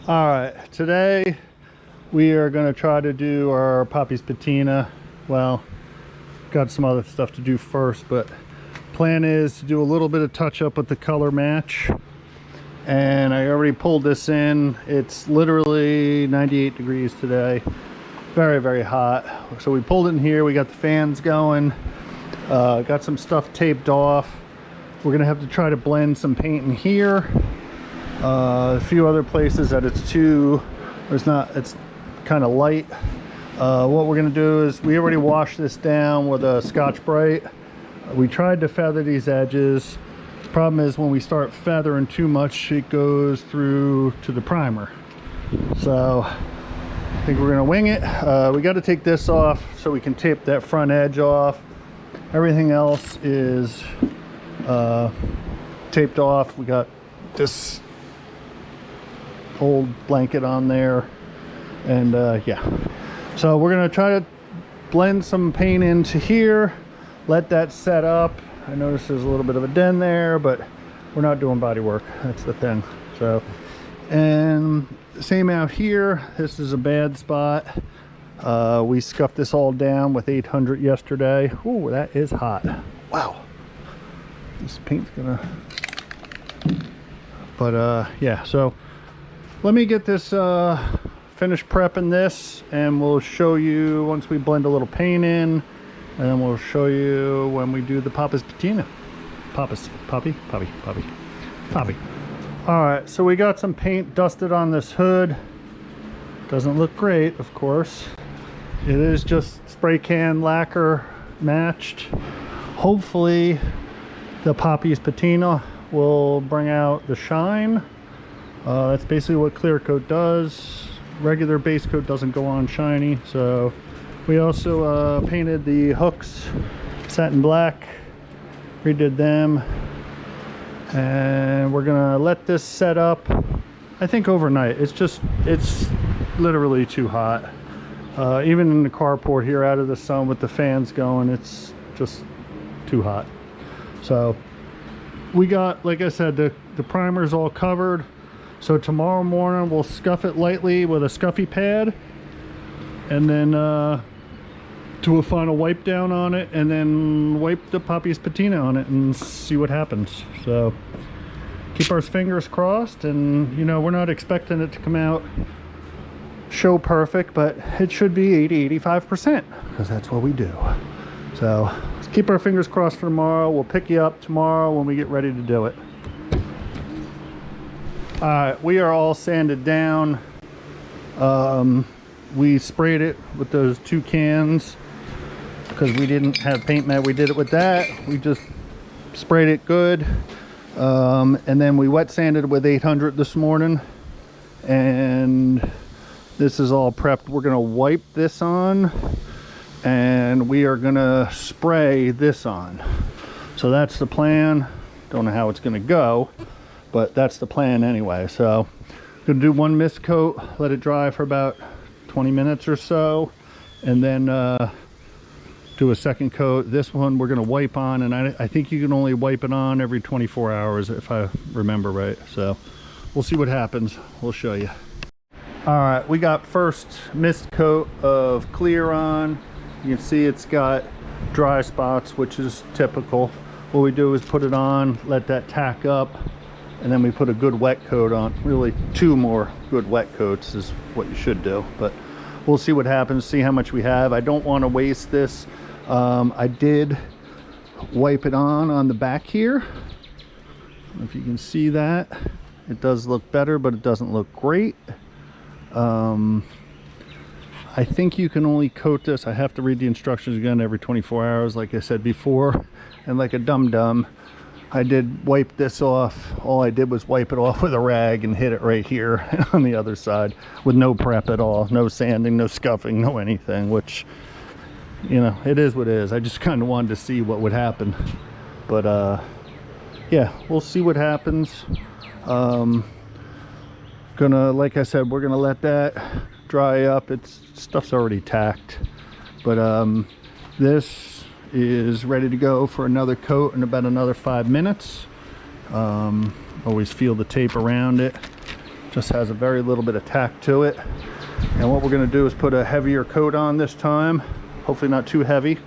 All right, today we are going to try to do our Poppy's patina. Well, got some other stuff to do first, but plan is to do a little bit of touch up with the color match. And I already pulled this in. It's literally 98 degrees today. Very, very hot. So we pulled it in here. We got the fans going. Got some stuff taped off. We're going to have to try to blend some paint in here. A few other places that it's kind of light. What we're going to do is we already washed this down with a Scotch-Brite. We tried to feather these edges. The problem is when we start feathering too much, it goes through to the primer. So I think we're going to wing it. We got to take this off so we can tape that front edge off. Everything else is taped off. We got this old blanket on there, and yeah, so we're gonna try to blend some paint into here, let that set up. I noticed there's a little bit of a dent there, but we're not doing body work, that's the thing. So, and same out here, this is a bad spot. We scuffed this all down with 800 yesterday. Ooh, that is hot. Wow, this paint's gonna, but yeah, so let me get this finished prepping this, and we'll show you once we blend a little paint in, and then we'll show you when we do the Poppy's patina. Poppy. All right, so we got some paint dusted on this hood. Doesn't look great, of course. It is just spray can lacquer matched. Hopefully the Poppy's patina will bring out the shine. That's basically what clear coat does. Regular base coat doesn't go on shiny. So we also painted the hooks satin black, redid them, and we're gonna let this set up, I think, overnight. It's literally too hot. Even in the carport here out of the sun with the fans going, it's just too hot. So we got, like I said, the primer's all covered. So tomorrow morning we'll scuff it lightly with a scuffy pad, and then do a final wipe down on it, and then wipe the Poppy's patina on it and see what happens. So keep our fingers crossed, and you know, we're not expecting it to come out show perfect, but it should be 80-85%, because that's what we do. So let's keep our fingers crossed for tomorrow. We'll pick you up tomorrow when we get ready to do it. We are all sanded down. We sprayed it with those 2 cans because we didn't have paint mat. We did it with that. We just sprayed it good, and then we wet sanded it with 800 this morning, and this is all prepped. We're gonna wipe this on, and we are gonna spray this on. So that's the plan. Don't know how it's gonna go, but that's the plan anyway. So gonna do one mist coat, let it dry for about 20 minutes or so, and then do a second coat. This one we're gonna wipe on, and I think you can only wipe it on every 24 hours if I remember right. So we'll see what happens. We'll show you. All right, we got first mist coat of clear on. You can see it's got dry spots, which is typical. What we do is put it on, let that tack up, and then we put a good wet coat on. Really 2 more good wet coats is what you should do, but we'll see what happens, see how much we have. I don't want to waste this. I did wipe it on the back here. If you can see that, it does look better, but it doesn't look great. I think you can only coat this, I have to read the instructions again, every 24 hours like I said before, and like a dum-dum, I did wipe this off. All I did was wipe it off with a rag and hit it right here on the other side with no prep at all, no sanding, no scuffing, no anything, which, you know, it is what it is. I just kind of wanted to see what would happen, but yeah, we'll see what happens. Like I said, we're gonna let that dry up. Stuff's already tacked, but this is ready to go for another coat in about another 5 minutes. Always feel the tape around it. Just has a very little bit of tack to it. And what we're going to do is put a heavier coat on this time, hopefully not too heavy.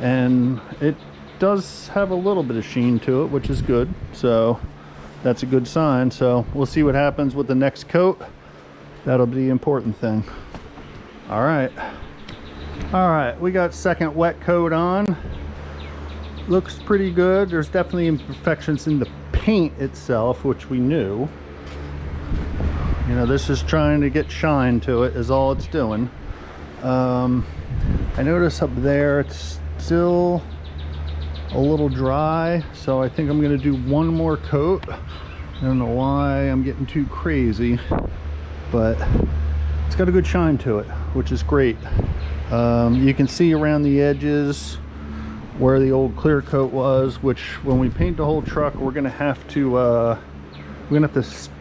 And it does have a little bit of sheen to it, which is good, so that's a good sign. So we'll see what happens with the next coat. That'll be the important thing. All right, we got second wet coat on. Looks pretty good. There's definitely imperfections in the paint itself, which we knew. You know, this is trying to get shine to it is all it's doing. I notice up there it's still a little dry, so I think I'm going to do one more coat. I don't know why I'm getting too crazy, but it's got a good shine to it, which is great. You can see around the edges where the old clear coat was, which when we paint the whole truck, we're going to have to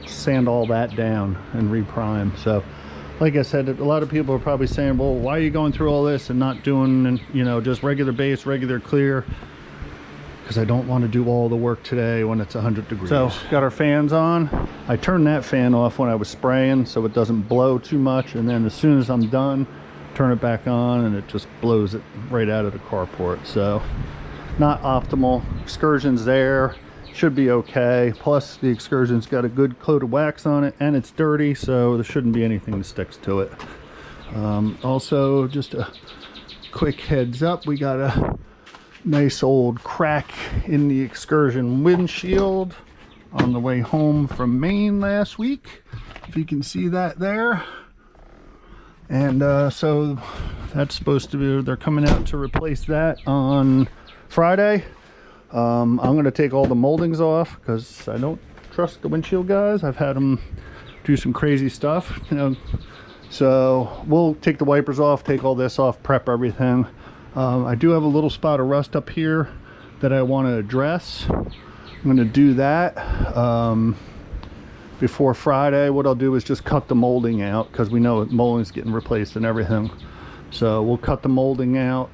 sand all that down and reprime. So like I said, a lot of people are probably saying, well, why are you going through all this and not doing, you know, just regular base, regular clear? Because I don't want to do all the work today when it's 100 degrees. So got our fans on. I turned that fan off when I was spraying so it doesn't blow too much, and then as soon as I'm done, turn it back on and it just blows it right out of the carport. So not optimal. Excursion's there, should be okay. Plus the Excursion's got a good coat of wax on it and it's dirty, so there shouldn't be anything that sticks to it. Also, just a quick heads up, we got a nice old crack in the Excursion windshield on the way home from Maine last week, if you can see that there. And so that's supposed to be, they're coming out to replace that on Friday. I'm going to take all the moldings off because I don't trust the windshield guys. I've had them do some crazy stuff, you know. So we'll take the wipers off, take all this off, prep everything. I do have a little spot of rust up here that I want to address. I'm going to do that before Friday. What I'll do is just cut the molding out because we know molding's getting replaced and everything. So we'll cut the molding out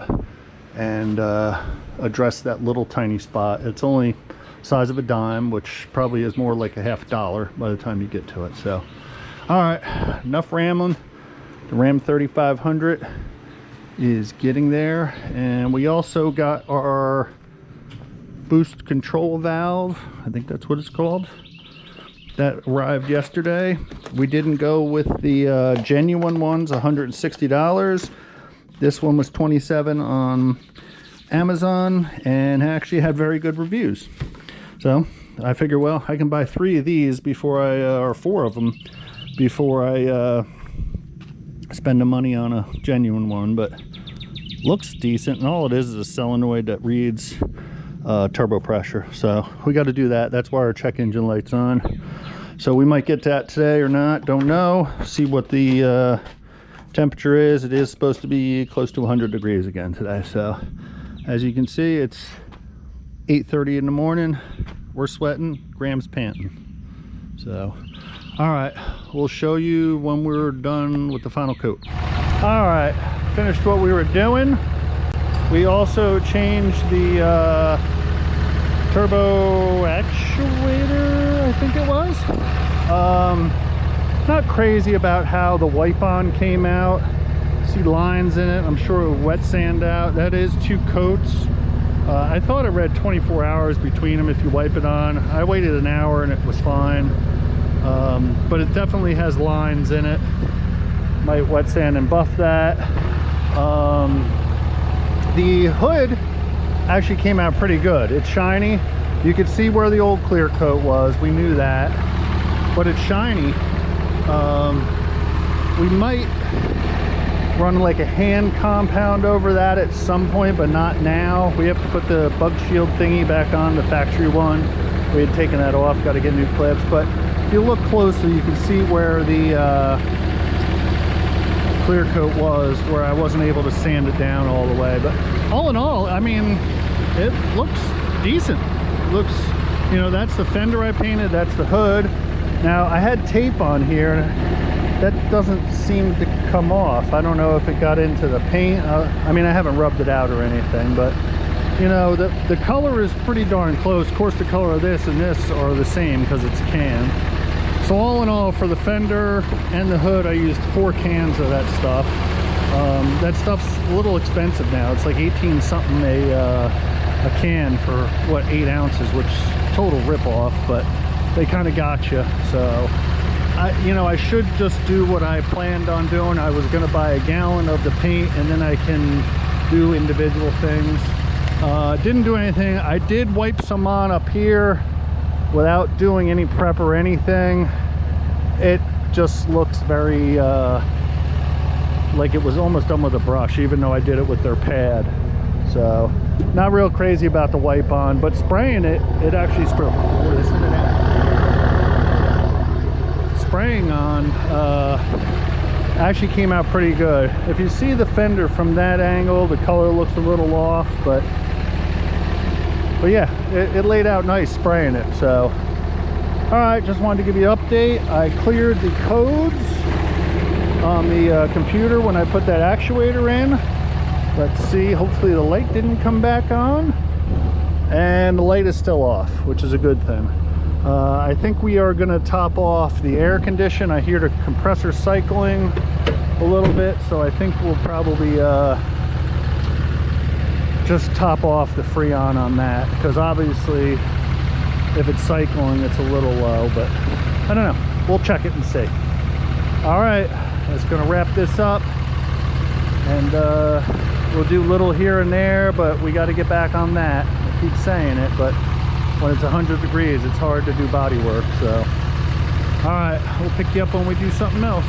and address that little tiny spot. It's only size of a dime, which probably is more like a $50 by the time you get to it. So all right, enough rambling. The Ram 3500 is getting there, and we also got our boost control valve, I think that's what it's called, that arrived yesterday. We didn't go with the genuine ones, $160. This one was $27 on Amazon and actually had very good reviews. So I figure, well, I can buy 3 of these before I or 4 of them before I spend the money on a genuine one. But looks decent, and all it is a solenoid that reads turbo pressure. So we got to do that. That's why our check engine light's on. So we might get that today or not, don't know. See what the temperature is. It is supposed to be close to 100 degrees again today. So as you can see, it's 8:30 in the morning. We're sweating, Graham's panting. So all right, we'll show you when we're done with the final coat. All right, finished what we were doing. We also changed the turbo actuator, I think it was. Not crazy about how the wipe on came out. See lines in it. I'm sure it wet sand out. That is 2 coats. I thought it read 24 hours between them if you wipe it on. I waited an hour and it was fine. But it definitely has lines in it. Might wet sand and buff that. The hood actually came out pretty good. It's shiny. You could see where the old clear coat was. We knew that, but it's shiny. We might run like a hand compound over that at some point, but not now. We have to put the bug shield thingy back on, the factory one. We had taken that off, got to get new clips. But if you look closely, you can see where the clear coat was, where I wasn't able to sand it down all the way. But all in all, I mean, it looks decent. It looks, you know, that's the fender I painted, that's the hood. Now I had tape on here, that doesn't seem to come off. I don't know if it got into the paint. I mean, I haven't rubbed it out or anything, but you know, the color is pretty darn close. Of course, the color of this and this are the same because it's a can. So all in all, for the fender and the hood, I used 4 cans of that stuff. That stuff's a little expensive now. It's like 18 something a can for what, 8 ounces, which is total rip-off, but they kind of got you. So I should just do what I planned on doing. I was going to buy a gallon of the paint, and then I can do individual things. Didn't do anything. I did wipe some on up here without doing any prep or anything. It just looks very like it was almost done with a brush, even though I did it with their pad. So not real crazy about the wipe on, but spraying it actually spraying on actually came out pretty good. If you see the fender from that angle, the color looks a little off, but yeah, it laid out nice spraying it. So all right, just wanted to give you an update. I cleared the codes on the computer when I put that actuator in. Let's see, hopefully the light didn't come back on, and the light is still off, which is a good thing. I think we are going to top off the air condition. I hear the compressor cycling a little bit, so I think we'll probably just top off the Freon on that, because obviously if it's cycling it's a little low, but I don't know, we'll check it and see. All right, that's going to wrap this up, and we'll do little here and there, but we got to get back on that. I keep saying it, but when it's 100 degrees, it's hard to do body work. So all right, we'll pick you up when we do something else.